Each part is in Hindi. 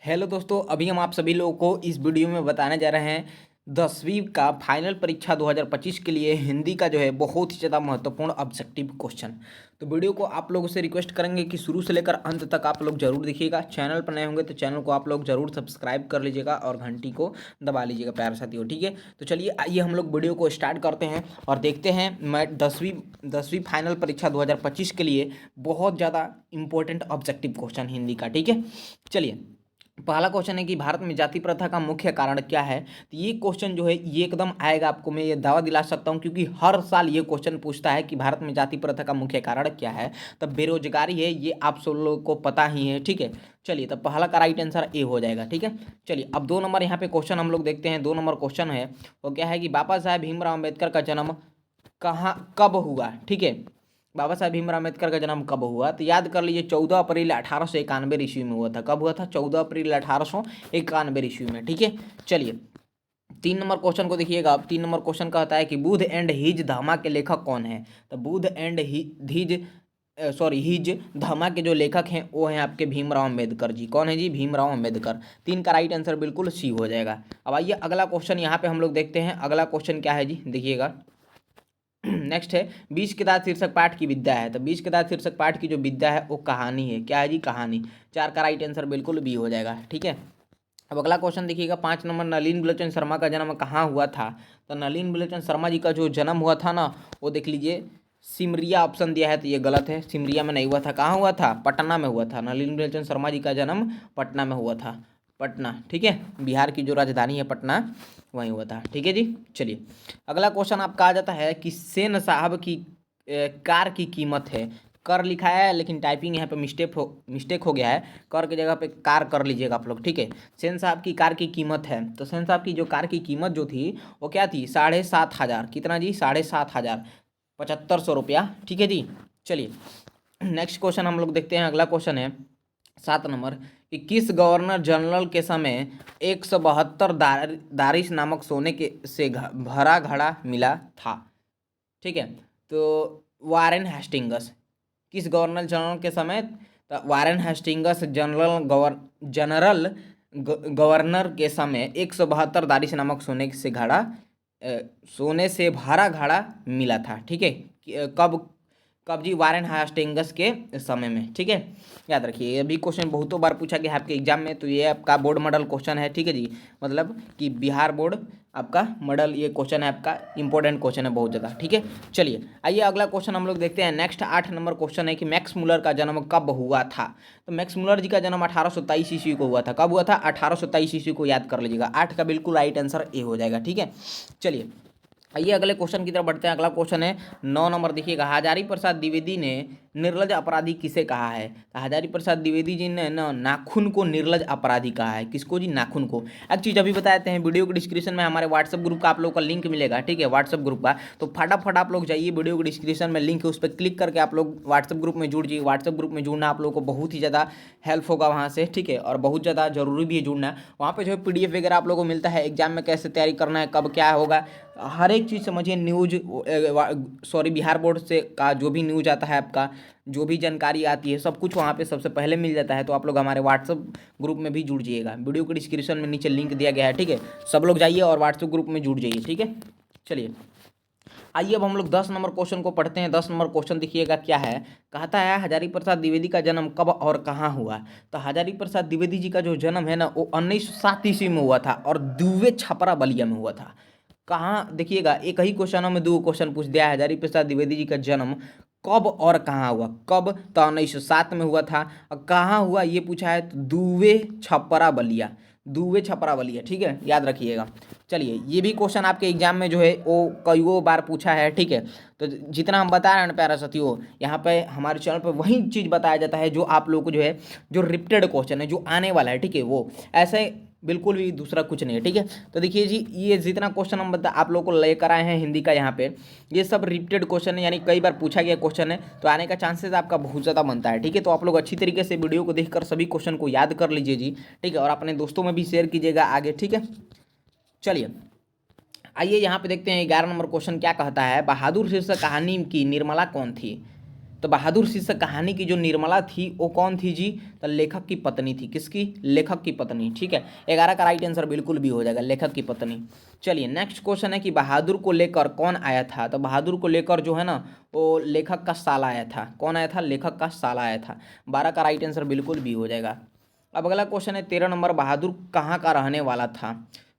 हेलो दोस्तों, अभी हम आप सभी लोगों को इस वीडियो में बताने जा रहे हैं 10वीं का फाइनल परीक्षा 2025 के लिए हिंदी का जो है बहुत ही ज़्यादा महत्वपूर्ण ऑब्जेक्टिव क्वेश्चन। तो वीडियो को आप लोगों से रिक्वेस्ट करेंगे कि शुरू से लेकर अंत तक आप लोग जरूर देखिएगा। चैनल पर नए होंगे तो चैनल को आप लोग जरूर सब्सक्राइब कर लीजिएगा और घंटी को दबा लीजिएगा प्यारे साथियों। ठीक है, तो चलिए आइए हम लोग वीडियो को स्टार्ट करते हैं और देखते हैं मैं दसवीं फाइनल परीक्षा 2025 के लिए बहुत ज़्यादा इंपॉर्टेंट ऑब्जेक्टिव क्वेश्चन हिंदी का। ठीक है, चलिए पहला क्वेश्चन है कि भारत में जाति प्रथा का मुख्य कारण क्या है। तो ये क्वेश्चन जो है ये एकदम आएगा, आपको मैं ये दावा दिला सकता हूँ, क्योंकि हर साल ये क्वेश्चन पूछता है कि भारत में जाति प्रथा का मुख्य कारण क्या है। तब बेरोजगारी है, ये आप सब लोगों को पता ही है। ठीक है, चलिए तब पहला का राइट आंसर ए हो जाएगा। ठीक है, चलिए अब 2 नंबर यहाँ पे क्वेश्चन हम लोग देखते हैं। 2 नंबर क्वेश्चन है वो क्या है कि बाबा साहेब भीमराव अम्बेडकर का जन्म कहाँ कब हुआ। ठीक है, बाबा साहेब भीमराव अम्बेडकर का जन्म कब हुआ, तो याद कर लीजिए 14 अप्रैल 1891 ईस्वी में हुआ था। कब हुआ था? 14 अप्रैल 1891 ईस्वी में। ठीक है, चलिए 3 नंबर क्वेश्चन को देखिएगा। अब 3 नंबर क्वेश्चन कहता है कि बुद्ध एंड हिज धामा के लेखक कौन है। तो बुद्ध एंड हिज धामा के जो लेखक हैं वो हैं आपके भीमराव अम्बेडकर जी। कौन है जी? भीमराव अम्बेडकर। 3 का राइट आंसर बिल्कुल सी हो जाएगा। अब आइए अगला क्वेश्चन यहाँ पे हम लोग देखते हैं। अगला क्वेश्चन क्या है जी, देखिएगा। नेक्स्ट है 20 किताब शीर्षक पाठ की विद्या है। तो 20 किताब शीर्षक पाठ की जो विद्या है वो कहानी है। क्या है जी? कहानी। 4 का राइट आंसर बिल्कुल बी हो जाएगा। ठीक है, अब अगला क्वेश्चन देखिएगा। 5 नंबर नलिन बिलोचन शर्मा का जन्म कहाँ हुआ था। तो नलिन बिलोचन शर्मा जी का जो जन्म हुआ था ना, वो देख लीजिए सिमरिया ऑप्शन दिया है तो ये गलत है। सिमरिया में नहीं हुआ था। कहाँ हुआ था? पटना में हुआ था। नलिन बिलोचन शर्मा जी का जन्म पटना में हुआ था। पटना, ठीक है, बिहार की जो राजधानी है पटना, वहीं हुआ था। ठीक है जी, चलिए अगला क्वेश्चन आपका आ जाता है कि सेन साहब की कार की कीमत है। कर लिखा है लेकिन टाइपिंग यहाँ पे मिस्टेक हो गया है। कर की जगह पे कार कर लीजिएगा आप लोग। ठीक है, सेन साहब की कार की कीमत है। तो सेन साहब की जो कार की कीमत जो थी वो क्या थी? 7,500। कितना जी? 7,500, 7,500 रुपया। ठीक है जी, चलिए नेक्स्ट क्वेश्चन हम लोग देखते हैं। अगला क्वेश्चन है 7 नंबर कि किस गवर्नर जनरल के समय 172 दारिश नामक सोने के से भरा घड़ा मिला था। ठीक है, तो वारेन हेस्टिंगस। किस गवर्नर जनरल के समय? तो वारेन हेस्टिंगस जनरल गवर्नर के समय 172 दारिश नामक सोने से भरा घड़ा मिला था। ठीक है, कब कब जी? वारेन हेस्टिंगस के समय में। ठीक है, याद रखिए ये भी क्वेश्चन बहुतों बार पूछा गया है आपके एग्जाम में। तो ये आपका बोर्ड मॉडल क्वेश्चन है। ठीक है जी, मतलब कि बिहार बोर्ड आपका मॉडल ये क्वेश्चन है, आपका इंपॉर्टेंट क्वेश्चन है बहुत ज़्यादा। ठीक है, चलिए आइए अगला क्वेश्चन हम लोग देखते हैं। नेक्स्ट 8 नंबर क्वेश्चन है कि मैक्स मुलर का जन्म कब हुआ था। तो मैक्स मुलर जी का जन्म 1823 ईस्वी को हुआ था। कब हुआ था? 1823 ईस्वी को, याद कर लीजिएगा। 8 का बिल्कुल राइट आंसर ए हो जाएगा। ठीक है, चलिए आइए अगले क्वेश्चन की तरफ बढ़ते हैं। अगला क्वेश्चन है 9 नंबर, देखिएगा। हजारी प्रसाद द्विवेदी ने निर्लज अपराधी किसे कहा है। तो हजारी प्रसाद द्विवेदी जी ने नाखून को निर्लज अपराधी कहा है। किसको जी? नाखून को। एक चीज़ अभी बताते हैं, वीडियो के डिस्क्रिप्शन में हमारे व्हाट्सएप ग्रुप का आप लोग का लिंक मिलेगा। ठीक है, व्हाट्सएप ग्रुप का, तो फटाफट आप लोग जाइए, वीडियो के डिस्क्रिप्शन में लिंक है, उस पर क्लिक करके आप लोग व्हाट्सएप ग्रुप में जुड़ जाइए। व्हाट्सएप ग्रुप में जुड़ना आप लोग को बहुत ही ज़्यादा हेल्प होगा वहाँ से। ठीक है, और बहुत ज़्यादा जरूरी भी है जुड़ना। वहाँ पे जो है PDF वगैरह आप लोगों को मिलता है, एग्जाम में कैसे तैयारी करना है, कब क्या होगा, हर एक चीज़ समझिए। न्यूज बिहार बोर्ड से का जो भी न्यूज आता है, आपका जो भी जानकारी आती है, सब कुछ वहाँ पे सबसे पहले मिल जाता है। तो आप लोग हमारे व्हाट्सएप ग्रुप में भी जुड़ जाइएगा। वीडियो के डिस्क्रिप्शन में नीचे लिंक दिया गया है। ठीक है, सब लोग जाइए और व्हाट्सएप ग्रुप में जुड़ जाइए। ठीक है, चलिए आइए अब हम लोग 10 नंबर क्वेश्चन को पढ़ते हैं। 10 नंबर क्वेश्चन देखिएगा क्या है। कहता है हजारी प्रसाद द्विवेदी का जन्म कब और कहाँ हुआ। तो हजारी प्रसाद द्विवेदी जी का जो जन्म है ना, वो 1907 ईस्वी में हुआ था और दुबे छपरा बलिया में हुआ था। कहाँ? देखिएगा, एक ही क्वेश्चनों में 2 क्वेश्चन पूछ दिया है। हजारी प्रसाद द्विवेदी जी का जन्म कब और कहाँ हुआ। कब? तो 1907 में हुआ था। और कहाँ हुआ ये पूछा है, तो दुबे छपरा बलिया। दुबे छपरा बलिया। ठीक है, याद रखिएगा। चलिए ये भी क्वेश्चन आपके एग्जाम में जो है वो कईयों बार पूछा है। ठीक है, तो जितना हम बता रहे हैं ना प्यारा साथियों, यहाँ पे हमारे चैनल पे वही चीज़ बताया जाता है जो आप लोगों को जो है, जो रिपीटेड क्वेश्चन है, जो आने वाला है। ठीक है, वो ऐसे बिल्कुल भी दूसरा कुछ नहीं है। ठीक है, तो देखिए जी, ये जितना क्वेश्चन हम आप लोगों को लेकर आए हैं हिंदी का, यहाँ पे ये सब रिपीटेड क्वेश्चन है, यानी कई बार पूछा गया क्वेश्चन है, तो आने का चांसेस आपका बहुत ज़्यादा बनता है। ठीक है, तो आप लोग अच्छी तरीके से वीडियो को देखकर सभी क्वेश्चन को याद कर लीजिए जी। ठीक है, और अपने दोस्तों में भी शेयर कीजिएगा आगे। ठीक है, चलिए आइए यहाँ पे देखते हैं 11 नंबर क्वेश्चन क्या कहता है। बहादुर शीर्षक कहानी की निर्मला कौन थी। तो तो बहादुर शीर्षक कहानी की जो निर्मला थी वो कौन थी जी? तो लेखक की पत्नी थी। किसकी? लेखक की पत्नी। ठीक है, 11 का राइट आंसर बिल्कुल भी हो जाएगा, लेखक की पत्नी। चलिए नेक्स्ट क्वेश्चन है कि बहादुर को लेकर कौन आया था? तो बहादुर को लेकर जो है ना वो लेखक का साला आया था। कौन आया था? लेखक का साला आया था। 12 का राइट आंसर बिल्कुल भी हो जाएगा। अब अगला क्वेश्चन है 13 नंबर, बहादुर कहाँ का रहने वाला था?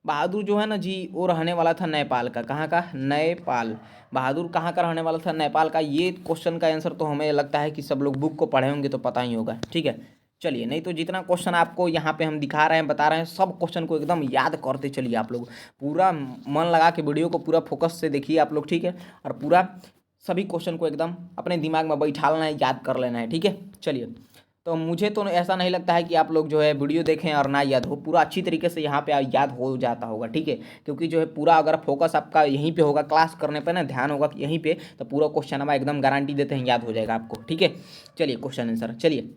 बहादुर जो है ना जी वो रहने वाला था नेपाल का। कहाँ का? नेपाल। बहादुर कहाँ का रहने वाला था? नेपाल का। ये क्वेश्चन का आंसर तो हमें लगता है कि सब लोग बुक को पढ़े होंगे तो पता ही होगा। ठीक है, चलिए नहीं तो जितना क्वेश्चन आपको यहाँ पे हम दिखा रहे हैं बता रहे हैं सब क्वेश्चन को एकदम याद करते चलिए आप लोग। पूरा मन लगा के वीडियो को पूरा फोकस से देखिए आप लोग। ठीक है, और पूरा सभी क्वेश्चन को एकदम अपने दिमाग में बैठालना है, याद कर लेना है। ठीक है, चलिए तो मुझे तो ऐसा नहीं लगता है कि आप लोग जो है वीडियो देखें और ना याद हो, पूरा अच्छी तरीके से यहाँ पे याद हो जाता होगा। ठीक है, क्योंकि जो है पूरा अगर फोकस आपका यहीं पे होगा, क्लास करने पे ना ध्यान होगा कि यहीं पे, तो पूरा क्वेश्चन हम एकदम गारंटी देते हैं याद हो जाएगा आपको। ठीक है, चलिए क्वेश्चन आंसर। चलिए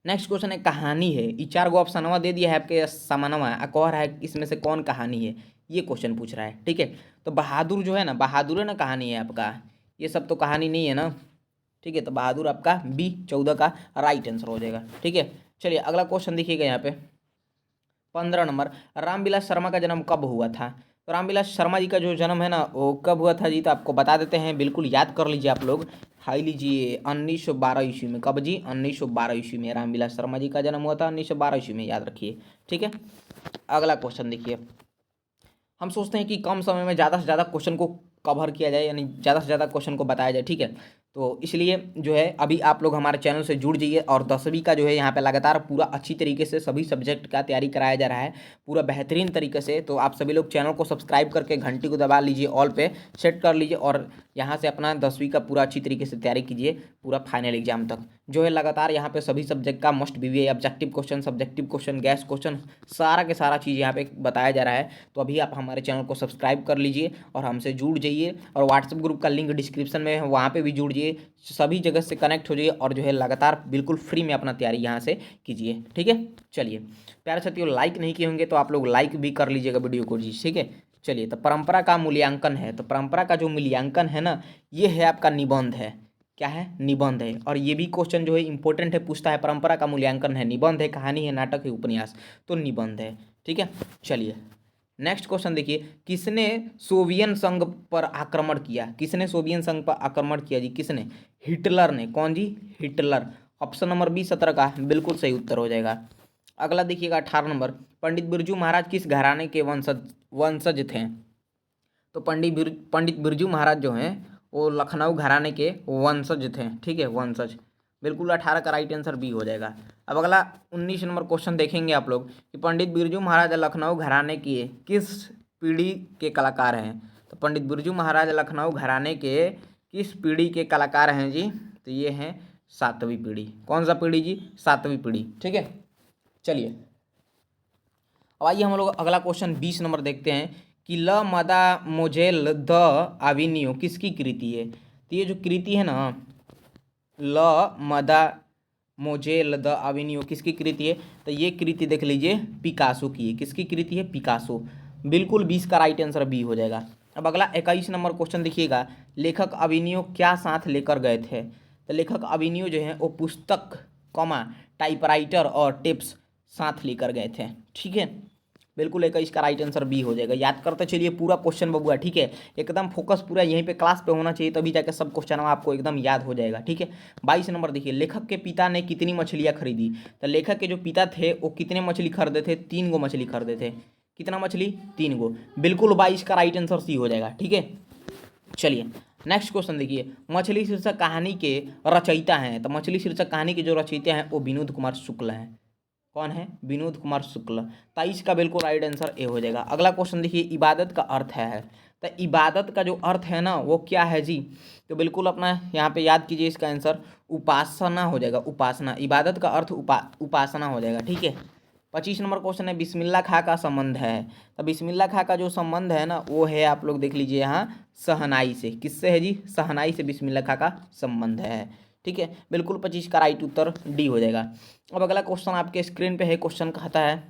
नेक्स्ट क्वेश्चन है कहानी है। ये 4 गो ऑप्शनवा दे दिया है आपके सामानवा, कह रहा है इसमें से कौन कहानी है, ये क्वेश्चन पूछ रहा है। ठीक है, तो बहादुर जो है ना, बहादुर है ना कहानी है आपका, ये सब तो कहानी नहीं है ना। ठीक है, तो बहादुर आपका बी 14 का राइट आंसर हो जाएगा। ठीक है, चलिए अगला क्वेश्चन देखिएगा यहाँ पे 15 नंबर, रामविलास शर्मा का जन्म कब हुआ था? तो रामविलास शर्मा जी का जो जन्म है ना वो कब हुआ था जी? तो आपको बता देते हैं, बिल्कुल याद कर लीजिए आप लोग, हाई लीजिए 1912 ईस्वी में। कब जी? 1912 ईस्वी में रामविलास शर्मा जी का जन्म हुआ था, 1912 ईस्वी में, याद रखिए। ठीक है, अगला क्वेश्चन देखिए। हम सोचते हैं कि कम समय में ज़्यादा से ज़्यादा क्वेश्चन को कवर किया जाए, यानी ज़्यादा से ज़्यादा क्वेश्चन को बताया जाए। ठीक है, तो इसलिए जो है अभी आप लोग हमारे चैनल से जुड़ जाइए, और 10वीं का जो है यहाँ पे लगातार पूरा अच्छी तरीके से सभी सब्जेक्ट का तैयारी कराया जा रहा है, पूरा बेहतरीन तरीके से। तो आप सभी लोग चैनल को सब्सक्राइब करके घंटी को दबा लीजिए, ऑल पे सेट कर लीजिए, और यहाँ से अपना 10वीं का पूरा अच्छी तरीके से तैयारी कीजिए, पूरा फाइनल एग्जाम तक जो है लगातार यहाँ पे सभी सब्जेक्ट का मस्ट बीवी objective question, subjective question, gas question, सारा के सारा चीज़ यहाँ पे बताया जा रहा है। तो अभी आप हमारे चैनल को सब्सक्राइब कर लीजिए और हमसे जुड़ जाइए, और व्हाट्सएप ग्रुप का लिंक डिस्क्रिप्शन में है, वहाँ पे भी जुड़ जाइए, सभी जगह से कनेक्ट हो जाइए, और जो है लगातार बिल्कुल फ्री में अपना तैयारी यहाँ से कीजिए। ठीक है, चलिए प्यारे साथियों, लाइक नहीं किए होंगे तो आप लोग लाइक भी कर लीजिएगा वीडियो को जी। ठीक है, चलिए तो परंपरा का मूल्यांकन है, तो परंपरा का जो मूल्यांकन है ना ये है आपका निबंध है। क्या है? निबंध है, और ये भी क्वेश्चन जो है इंपॉर्टेंट है, पूछता है परंपरा का मूल्यांकन है, निबंध है, कहानी है, नाटक है, उपन्यास, तो निबंध है। ठीक है, चलिए नेक्स्ट क्वेश्चन देखिए, किसने सोवियत संघ पर आक्रमण किया? किसने सोवियत संघ पर आक्रमण किया जी? किसने? हिटलर ने। कौन जी? हिटलर। ऑप्शन नंबर बी 17 का बिल्कुल सही उत्तर हो जाएगा। अगला देखिएगा 18 नंबर, पंडित बिरजू महाराज किस घराने के वंशज थे? तो पंडित बिरजू महाराज जो हैं वो लखनऊ घराने के वंशज थे। ठीक है, वंशज, बिल्कुल 18 का राइट आंसर बी हो जाएगा। अब अगला 19 नंबर क्वेश्चन देखेंगे आप लोग कि पंडित बिरजू महाराज लखनऊ घराने के किस पीढ़ी के कलाकार हैं? तो पंडित बिरजू महाराज लखनऊ घराने के किस पीढ़ी के कलाकार हैं जी? तो ये हैं 7वीं पीढ़ी। कौन सा पीढ़ी जी? 7वीं पीढ़ी। ठीक है, चलिए अब आइए हम लोग अगला क्वेश्चन 20 नंबर देखते हैं कि ल मदा मोजेल द अविनियो किसकी कृति है? तो ये जो कृति है ना, ल मदा मोजेल द अविनियो किसकी कृति है? तो ये कृति देख लीजिए पिकासो की है। किसकी कृति है? पिकासो। बिल्कुल 20 का राइट आंसर बी हो जाएगा। अब अगला 21 नंबर क्वेश्चन देखिएगा, लेखक अविनियो क्या साथ लेकर गए थे? तो लेखक अविनियो जो है वो पुस्तक, टाइपराइटर और टिप्स साथ लेकर गए थे। ठीक है, बिल्कुल 21 का राइट आंसर बी हो जाएगा। याद करते चलिए पूरा क्वेश्चन बबुआ। ठीक है, एकदम फोकस पूरा यहीं पे क्लास पे होना चाहिए, तभी जाके सब क्वेश्चन आपको एकदम याद हो जाएगा। ठीक है, 22 नंबर देखिए, लेखक के पिता ने कितनी मछलियाँ खरीदी? तो लेखक के जो पिता थे वो कितने मछली खरीदे थे? 3 गो मछली खरीदे थे। कितना मछली? 3 गो। बिल्कुल 22 का राइट आंसर सी हो जाएगा। ठीक है, चलिए नेक्स्ट क्वेश्चन देखिए, मछली शीर्षक कहानी के रचयिता हैं? तो मछली शीर्षक कहानी के जो रचयिता हैं वो विनोद कुमार शुक्ल हैं। कौन है? विनोद कुमार शुक्ल। 23 का बिल्कुल राइट आंसर ए हो जाएगा। अगला क्वेश्चन देखिए, इबादत का अर्थ है। तो इबादत का जो अर्थ है ना वो क्या है जी? तो बिल्कुल अपना यहाँ पे याद कीजिए, इसका आंसर उपासना हो जाएगा। उपासना, इबादत का अर्थ उपासना हो जाएगा। ठीक है, 25 नंबर क्वेश्चन है, बिस्मिल्लाह खां का संबंध है? तो बिस्मिल्लाह खां का जो संबंध है ना वो है, आप लोग देख लीजिए यहाँ, शहनाई से। किससे है जी? शहनाई से बिस्मिल्लाह खां का संबंध है। ठीक है, बिल्कुल 25 का राइट उत्तर डी हो जाएगा। अब अगला क्वेश्चन आपके स्क्रीन पे है, क्वेश्चन कहता है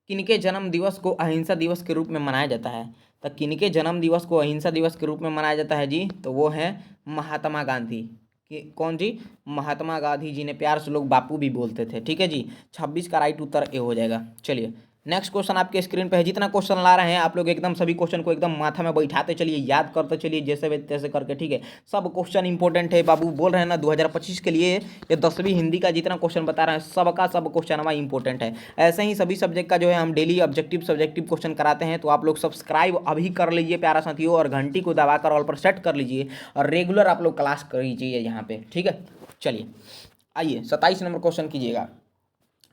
किनके जन्म दिवस को अहिंसा दिवस के रूप में मनाया जाता है? तो किनके जन्म दिवस को अहिंसा दिवस के रूप में मनाया जाता है जी? तो वो है महात्मा गांधी। कि कौन जी, महात्मा गांधी जी ने, प्यार से लोग बापू भी बोलते थे, ठीक है जी। 26 का राइट उत्तर ए हो जाएगा। चलिए नेक्स्ट क्वेश्चन आपके स्क्रीन पे है। जितना क्वेश्चन ला रहे हैं आप लोग एकदम सभी क्वेश्चन को एकदम माथा में बैठाते चलिए, याद करते चलिए जैसे भी तैसे करके, ठीक है। सब क्वेश्चन इंपॉर्टेंट है, बाबू बोल रहे हैं ना 2025 के लिए ये 10वीं हिंदी का जितना क्वेश्चन बता रहे हैं सबका सब क्वेश्चन हमारा इंपॉर्टेंट है। ऐसे ही सभी सब्जेक्ट का जो है हम डेली ऑब्जेक्टिव सब्जेक्टिव क्वेश्चन कराते हैं, तो आप लोग सब्सक्राइब अभी कर लीजिए प्यारा साथियों, और घंटी को दबाकर ऑल पर सेट कर लीजिए, और रेगुलर आप लोग क्लास करीजिए यहाँ पे, ठीक है। चलिए आइए 27 नंबर क्वेश्चन कीजिएगा।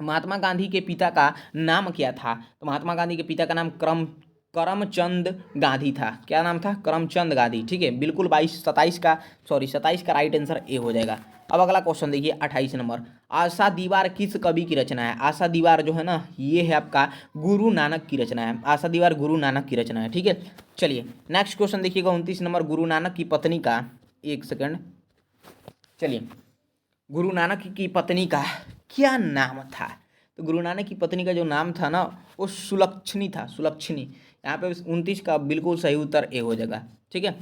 महात्मा गांधी के पिता का नाम क्या था? तो महात्मा गांधी के पिता का नाम करमचंद गांधी था। क्या नाम था? करमचंद गांधी, ठीक है। बिल्कुल 27 का राइट आंसर ए हो जाएगा। अब अगला क्वेश्चन देखिए 28 नंबर। आशा दीवार किस कवि की रचना है? आशा दीवार जो है ना ये है आपका गुरु नानक की रचना है। आशा दीवार गुरु नानक की रचना है, ठीक है। चलिए नेक्स्ट क्वेश्चन देखिएगा 29 नंबर। गुरु नानक की पत्नी का, एक सेकंड, चलिए, गुरु नानक की पत्नी का क्या नाम था? तो गुरु नानक की पत्नी का जो नाम था ना वो सुलक्षणी था, सुलक्षणी। यहाँ पे 29 का बिल्कुल सही उत्तर ए हो जाएगा, ठीक है।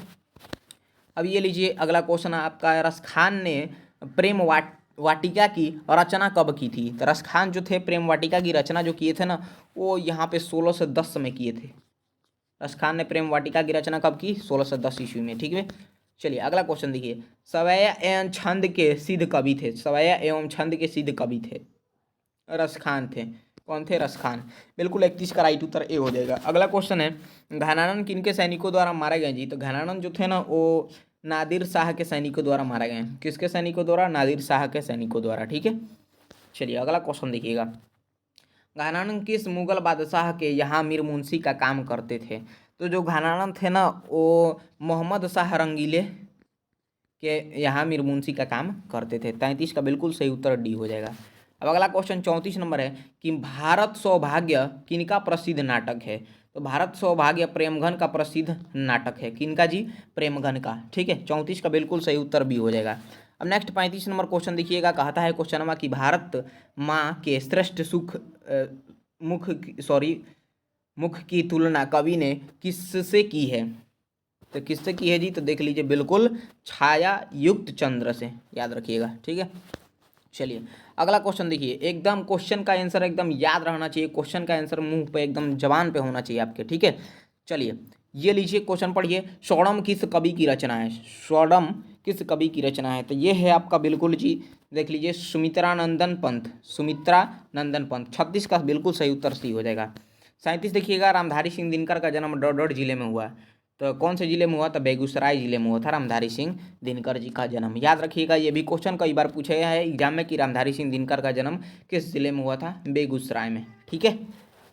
अब ये लीजिए अगला क्वेश्चन आपका। रसखान ने प्रेम वाटिका की रचना कब की थी? तो रसखान जो थे प्रेम वाटिका की रचना जो किए थे ना वो यहाँ पे 1610 में किए थे। रसखान ने प्रेम वाटिका की रचना कब की? 1610 ईस्वी में, ठीक है। चलिए अगला क्वेश्चन देखिए। सवैया एवं छंद के सिद्ध कवि थे। सवैया एवं छंद के सिद्ध कवि थे, रसखान थे। कौन थे? रसखान। बिल्कुल 31 का राइट उत्तर ए हो जाएगा। अगला क्वेश्चन है घनानंद किनके सैनिकों द्वारा मारे गए जी? तो घनानंद जो थे ना वो नादिर शाह के सैनिकों द्वारा मारे गए। किसके सैनिकों द्वारा? नादिर शाह के सैनिकों द्वारा, ठीक है। चलिए अगला क्वेश्चन देखिएगा। घनानंद किस मुगल बादशाह के यहाँ मीर मुंशी का काम करते थे? तो जो घनानंद थे ना वो मोहम्मद शाह रंगीले के यहाँ मीर मुंशी का काम करते थे। 33 का बिल्कुल सही उत्तर डी हो जाएगा। अब अगला क्वेश्चन 34 नंबर है कि भारत सौभाग्य किनका प्रसिद्ध नाटक है? तो भारत सौभाग्य प्रेमघन का प्रसिद्ध नाटक है। किनका जी? प्रेमघन का, ठीक है। 34 का बिल्कुल सही उत्तर बी हो जाएगा। अब नेक्स्ट 35 नंबर क्वेश्चन देखिएगा। कहता है क्वेश्चन में कि भारत माँ के श्रेष्ठ मुख की तुलना कवि ने किससे की है? तो किससे की है जी? तो देख लीजिए बिल्कुल छाया युक्त चंद्र से, याद रखिएगा, ठीक है। चलिए अगला क्वेश्चन देखिए। एकदम क्वेश्चन का आंसर एकदम याद रहना चाहिए, क्वेश्चन का आंसर मुंह पे एकदम जबान पे होना चाहिए आपके, ठीक है। चलिए ये लीजिए क्वेश्चन पढ़िए। स्वरम किस कवि की रचना है? स्वरम किस कवि की रचना है? तो ये है आपका बिल्कुल जी, देख लीजिए सुमित्रा नंदन पंत, सुमित्रा नंदन पंत। 36 का बिल्कुल सही उत्तर सी हो जाएगा। 37 देखिएगा। रामधारी सिंह दिनकर का जन्म डॉट जिले में हुआ। तो कौन से जिले में हुआ? तो बेगूसराय जिले में हुआ था रामधारी सिंह दिनकर जी का जन्म। याद रखिएगा ये भी क्वेश्चन कई बार पूछा गया है एग्जाम में कि रामधारी सिंह दिनकर का जन्म किस जिले में हुआ था? बेगूसराय में, ठीक है।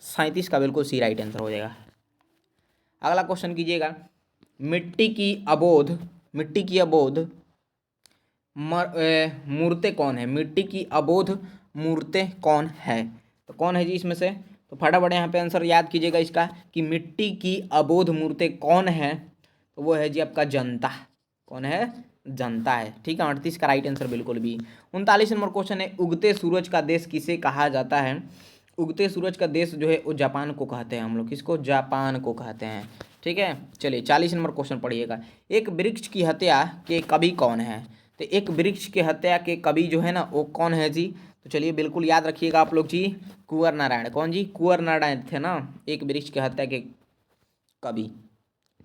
37 का बिल्कुल सी राइट आंसर हो जाएगा। अगला क्वेश्चन कीजिएगा। मिट्टी की अबोध मूर्तें कौन है? मिट्टी की अबोध मूर्तें कौन है? तो कौन है जी इसमें से? तो फटाफट यहाँ पे आंसर याद कीजिएगा इसका कि मिट्टी की अबोध मूर्तें कौन है? तो वो है जी आपका जनता। कौन है? जनता है, ठीक है। 38 का राइट आंसर बिल्कुल भी। 39 नंबर क्वेश्चन है। उगते सूरज का देश किसे कहा जाता है? उगते सूरज का देश जो है वो जापान को कहते हैं हम लोग। किसको? जापान को कहते हैं, ठीक है। चलिए 40 नंबर क्वेश्चन पढ़िएगा। एक वृक्ष की हत्या के कवि कौन है? तो एक वृक्ष के हत्या के कवि जो है ना वो कौन है जी? तो चलिए बिल्कुल याद रखिएगा आप लोग जी, कुंवर नारायण। कौन जी? कुंवर नारायण थे ना एक वृक्ष के हत्या के कवि,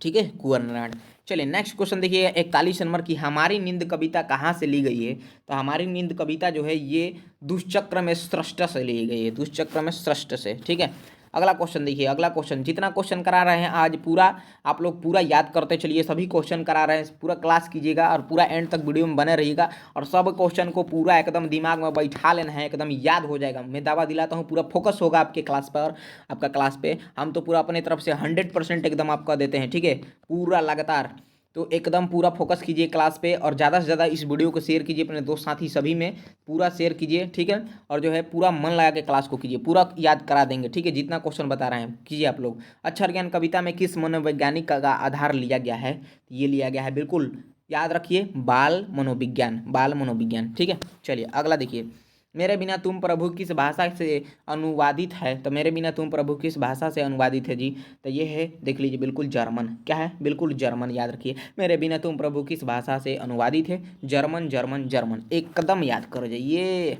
ठीक है, कुंवर नारायण। चलिए नेक्स्ट क्वेश्चन देखिए 41 नंबर की हमारी नींद कविता कहाँ से ली गई है? तो हमारी नींद कविता जो है ये दुष्चक्र में सृष्ट से ली गई है, दुष्चक्र में सृष्ट से, ठीक है। अगला क्वेश्चन देखिए। अगला क्वेश्चन, जितना क्वेश्चन करा रहे हैं आज पूरा आप लोग पूरा याद करते चलिए। सभी क्वेश्चन करा रहे हैं, पूरा क्लास कीजिएगा और पूरा एंड तक वीडियो में बने रहिएगा और सब क्वेश्चन को पूरा एकदम दिमाग में बैठा लेना है, एकदम याद हो जाएगा। मैं दावा दिलाता हूँ पूरा फोकस होगा आपके क्लास पर, आपका क्लास पे। हम तो पूरा अपने तरफ से 100% एकदम आपका देते हैं, ठीक है, पूरा लगातार। तो एकदम पूरा फोकस कीजिए क्लास पे और ज़्यादा से ज़्यादा इस वीडियो को शेयर कीजिए अपने दोस्त साथी सभी में, पूरा शेयर कीजिए, ठीक है। और जो है पूरा मन लगा के क्लास को कीजिए, पूरा याद करा देंगे, ठीक है। जितना क्वेश्चन बता रहे हैं कीजिए आप लोग। अक्षर ज्ञान कविता में किस मनोवैज्ञानिक का आधार लिया गया है? ये लिया गया है बिल्कुल याद रखिए बाल मनोविज्ञान, बाल मनोविज्ञान, ठीक है। चलिए अगला देखिए। मेरे बिना तुम प्रभु किस भाषा से अनुवादित है, तो मेरे बिना तुम प्रभु किस भाषा से अनुवादित है जी, तो ये है, देख लीजिए, बिल्कुल जर्मन। क्या है? बिल्कुल जर्मन, याद रखिए। मेरे बिना तुम प्रभु किस भाषा से अनुवादित है? जर्मन, जर्मन, जर्मन, एकदम याद करो जाइए।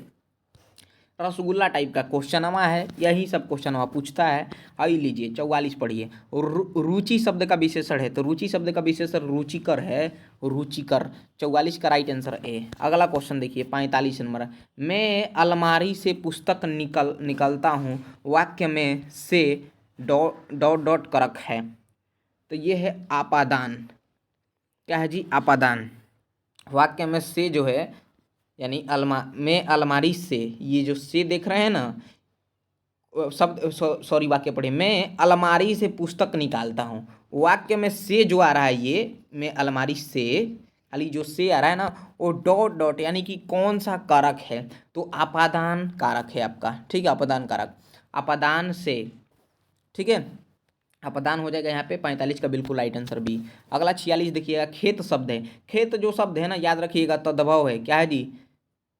रसगुल्ला टाइप का क्वेश्चन हवा है, यही सब क्वेश्चन हवा पूछता है। आई लीजिए 44 पढ़िए। रुचि शब्द का विशेषण है, तो रुचि शब्द का विशेषण रुचिकर है, रुचिकर। 44 का राइट आंसर ए। अगला क्वेश्चन देखिए 45 नंबर। मैं अलमारी से पुस्तक निकलता हूँ, वाक्य में से डॉट डॉट डॉट करक है, तो ये है आपादान। क्या है जी? आपादान। वाक्य में से जो है यानी मैं अलमारी से, ये जो से देख रहे हैं ना शब्द, सॉरी वाक्य पढ़े, मैं अलमारी से पुस्तक निकालता हूँ, वाक्य में से जो आ रहा है ये, मैं अलमारी से, खाली जो से आ रहा है ना वो डॉट डॉट यानी कि कौन सा कारक है, तो आपादान कारक है आपका। ठीक है, आपादान कारक, आपादान से। ठीक है, अपादान हो जाएगा यहाँ पे। 45 का बिल्कुल राइट आंसर बी। अगला 46 देखिएगा। खेत शब्द है, खेत जो शब्द है ना याद रखिएगा तद्भव है। क्या है जी?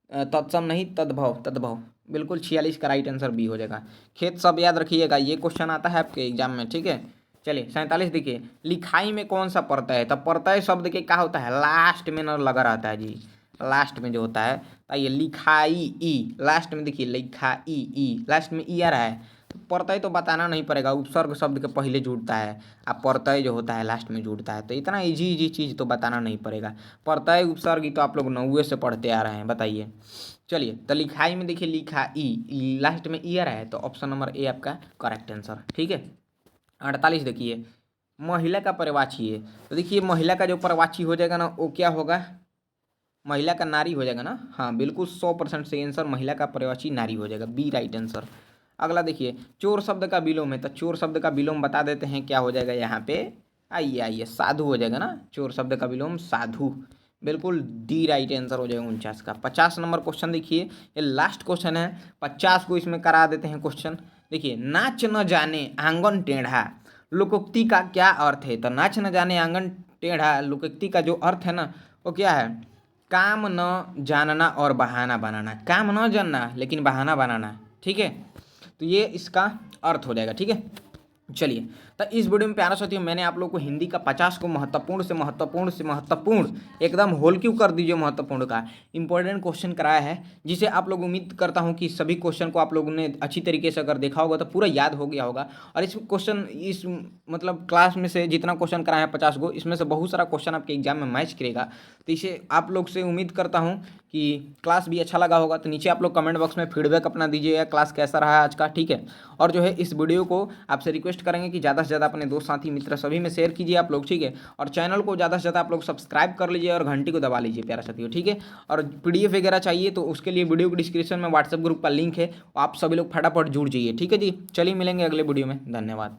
तत्सम नहीं, तद्भव, तद्भव। बिल्कुल 46 का राइट आंसर बी हो जाएगा। खेत शब्द याद रखिएगा, ये क्वेश्चन आता है आपके एग्जाम में। ठीक है, चलिए 47 देखिए। लिखाई में कौन सा प्रत्यय है? तब प्रत्यय शब्द के क्या होता है? लास्ट में न लगा रहता है जी, लास्ट में जो होता है। आइए लिखाई, ई लास्ट में देखिए, लिखाई ई लास्ट में ई आ रहा है। प्रत्यय तो बताना नहीं पड़ेगा, उपसर्ग शब्द के पहले जुड़ता है, अब प्रत्यय जो होता है लास्ट में जुड़ता है, तो इतना इजी इजी चीज़ तो बताना नहीं पड़ेगा। प्रत्यय उपसर्ग तो आप लोग 9वीं से पढ़ते आ रहे हैं, बताइए। चलिए, तो लिखाई में देखिए लिखा ई लास्ट में ई आ रहा है, तो ऑप्शन नंबर ए आपका करेक्ट आंसर। ठीक है, 48 देखिए। महिला का पर्यायवाची है, तो देखिए महिला का जो पर्यायवाची हो जाएगा ना वो क्या होगा? महिला का नारी हो जाएगा ना। हाँ बिल्कुल 100% सही आंसर, महिला का पर्यायवाची नारी हो जाएगा, बी राइट आंसर। अगला देखिए, चोर शब्द का विलोम है, तो चोर शब्द का विलोम बता देते हैं, क्या हो जाएगा यहाँ पे? आइए आइए, साधु हो जाएगा ना, चोर शब्द का विलोम साधु। बिल्कुल डी राइट आंसर हो जाएगा 49 का। 50 नंबर क्वेश्चन देखिए, ये लास्ट क्वेश्चन है, 50 को इसमें करा देते हैं क्वेश्चन। देखिए, नाच न जाने आंगन टेढ़ा, लोकोक्ति का क्या अर्थ है? तो नाच न जाने आंगन टेढ़ा, लोकोक्ति का जो अर्थ है ना वो क्या है? काम न जानना और बहाना बनाना। काम न जानना लेकिन बहाना बनाना। ठीक है, तो ये इसका अर्थ हो जाएगा। ठीक है, चलिए, तो इस वीडियो में प्यारा साथियों मैंने आप लोग को हिंदी का 50 को महत्वपूर्ण से महत्वपूर्ण से महत्वपूर्ण, एकदम होल क्यों कर दीजिए महत्वपूर्ण का, इंपॉर्टेंट क्वेश्चन कराया है, जिसे आप लोग उम्मीद करता हूं कि सभी क्वेश्चन को आप लोगों ने अच्छी तरीके से अगर देखा होगा तो पूरा याद हो गया होगा। और इस क्वेश्चन इस मतलब क्लास में से जितना क्वेश्चन कराया है 50 को, इसमें से बहुत सारा क्वेश्चन आपके एग्जाम में मैच करेगा। तो इसे आप लोग से उम्मीद करता हूँ कि क्लास भी अच्छा लगा होगा। तो नीचे आप लोग कमेंट बॉक्स में फीडबैक अपना दीजिएगा, क्लास कैसा रहा आज का। ठीक है, और जो है इस वीडियो को आपसे रिक्वेस्ट करेंगे कि ज़्यादा से ज़्यादा अपने दोस्त साथी मित्र सभी में शेयर कीजिए आप लोग। ठीक है, और चैनल को ज़्यादा से ज़्यादा आप लोग सब्सक्राइब कर लीजिए और घंटी को दबा लीजिए प्यारा साथियों। ठीक है, और PDF वगैरह चाहिए तो उसके लिए वीडियो के डिस्क्रिप्शन में व्हाट्सएप ग्रुप का लिंक है, आप सभी लोग फटाफट जुड़ जाइए। ठीक है जी, चलिए मिलेंगे अगले वीडियो में, धन्यवाद।